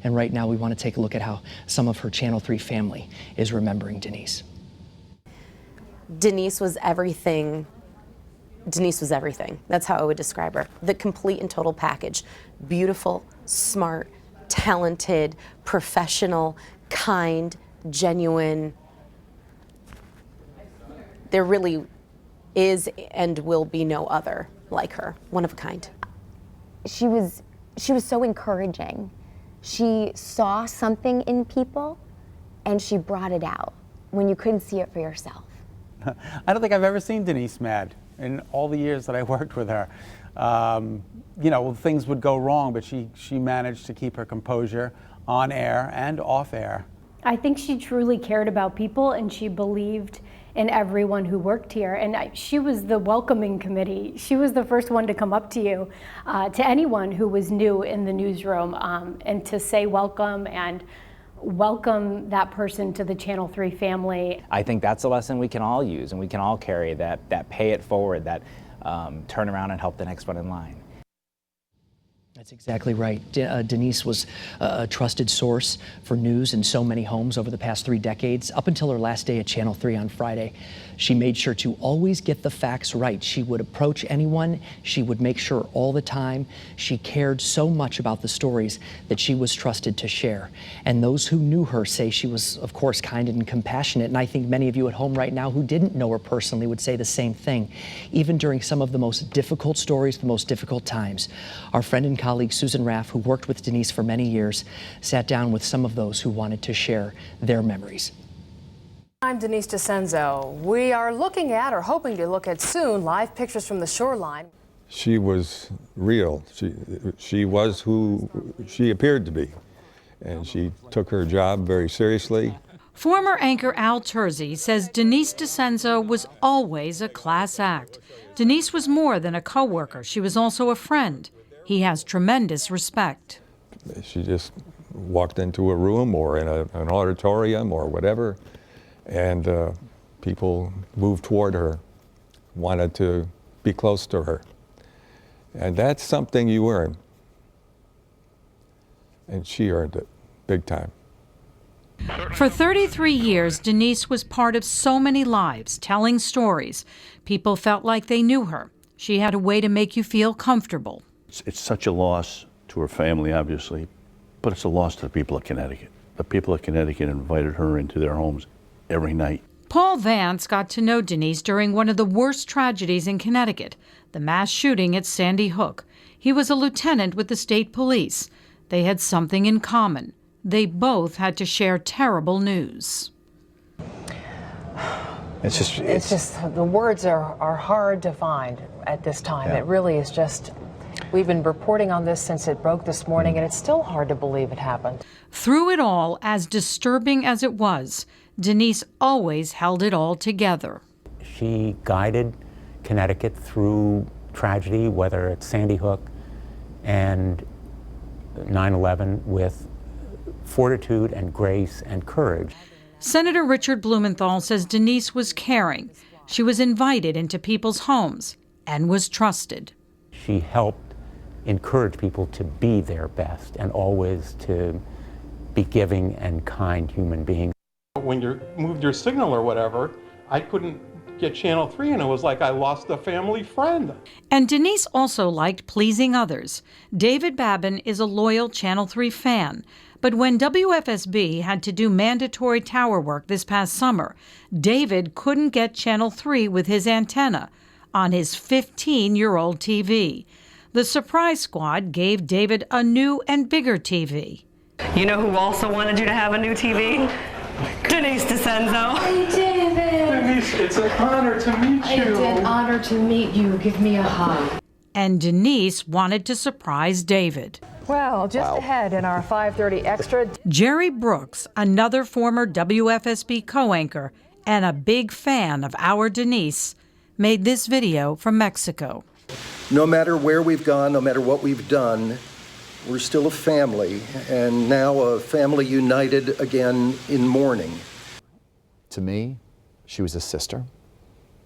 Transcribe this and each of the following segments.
And right now we want to take a look at how some of her Channel 3 family is remembering Denise. Denise was everything. Denise was everything. That's how I would describe her. The complete and total package. Beautiful, smart, talented, professional, kind, genuine. There really is and will be no other like her. One of a kind. She was so encouraging. She saw something in people and she brought it out when you couldn't see it for yourself. I don't think I've ever seen Denise mad in all the years that I worked with her. You know, things would go wrong, but she managed to keep her composure on air and off air. I think she truly cared about people, and she believed in everyone who worked here. And she was the welcoming committee. She was the first one to come up to you, to anyone who was new in the newsroom, and to say welcome and welcome that person to the Channel 3 family. I think that's a lesson we can all use and we can all carry, that pay it forward, that turn around and help the next one in line. That's exactly right. Denise was a trusted source for news in so many homes over the past 3 decades. Up until her last day at Channel 3 on Friday, she made sure to always get the facts right. She would approach anyone. She would make sure all the time. She cared so much about the stories that she was trusted to share. And those who knew her say she was, of course, kind and compassionate. And I think many of you at home right now who didn't know her personally would say the same thing. Even during some of the most difficult stories, the most difficult times, our friend and colleague Susan Raff, who worked with Denise for many years, sat down with some of those who wanted to share their memories. I'm Denise DeCenzo. We are looking at, or hoping to look at soon, live pictures from the shoreline. She was real. She was who she appeared to be, and she took her job very seriously. Former anchor Al Terzi says Denise DeCenzo was always a class act. Denise was more than a co-worker. She was also a friend. He has tremendous respect. She just walked into a room or in an auditorium or whatever, and people moved toward her, wanted to be close to her. And that's something you earn. And she earned it, big time. For 33 years, Denise was part of so many lives, telling stories. People felt like they knew her. She had a way to make you feel comfortable. It's such a loss to her family, obviously, but it's a loss to the people of Connecticut. The people of Connecticut invited her into their homes every night. Paul Vance got to know Denise during one of the worst tragedies in Connecticut, the mass shooting at Sandy Hook. He was a lieutenant with the state police. They had something in common. They both had to share terrible news. It's just the words are hard to find at this time. Yeah. It really is just, we've been reporting on this since it broke this morning, and it's still hard to believe it happened. Through it all, as disturbing as it was, Denise always held it all together. She guided Connecticut through tragedy, whether it's Sandy Hook and 9/11, with fortitude and grace and courage. Senator Richard Blumenthal says Denise was caring. She was invited into people's homes and was trusted. She helped encourage people to be their best and always to be giving and kind human beings. When you moved your signal or whatever, I couldn't get Channel 3, and it was like I lost a family friend. And Denise also liked pleasing others. David Babin is a loyal Channel 3 fan. But when WFSB had to do mandatory tower work this past summer, David couldn't get Channel 3 with his antenna on his 15-year-old TV. The Surprise Squad gave David a new and bigger TV. You know who also wanted you to have a new TV? Denise DeCenzo. Hey, David. Denise, it's an honor to meet you. It's an honor to meet you. Give me a hug. And Denise wanted to surprise David. Well, just ahead in our 5:30 Extra. Jerry Brooks, another former WFSB co-anchor and a big fan of our Denise, made this video from Mexico. No matter where we've gone, no matter what we've done, we're still a family, and now a family united again in mourning. To me, she was a sister.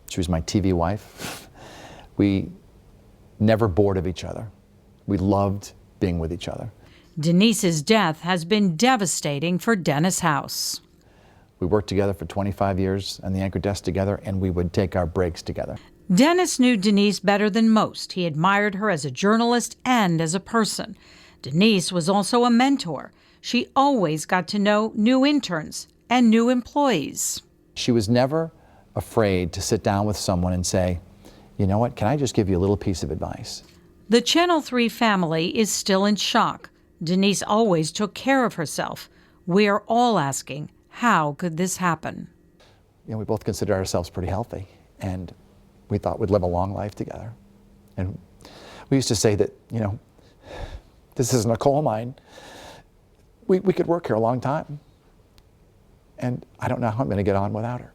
She was my TV wife. We never bored of each other. We loved being with each other. Denise's death has been devastating for Dennis House. We worked together for 25 years on the anchor desk together, and we would take our breaks together. Dennis knew Denise better than most. He admired her as a journalist and as a person. Denise was also a mentor. She always got to know new interns and new employees. She was never afraid to sit down with someone and say, you know what, can I just give you a little piece of advice? The Channel 3 family is still in shock. Denise always took care of herself. We are all asking, how could this happen? You know, we both consider ourselves pretty healthy, and we thought we'd live a long life together. And we used to say that, you know, this isn't a coal mine. We could work here a long time. And I don't know how I'm going to get on without her.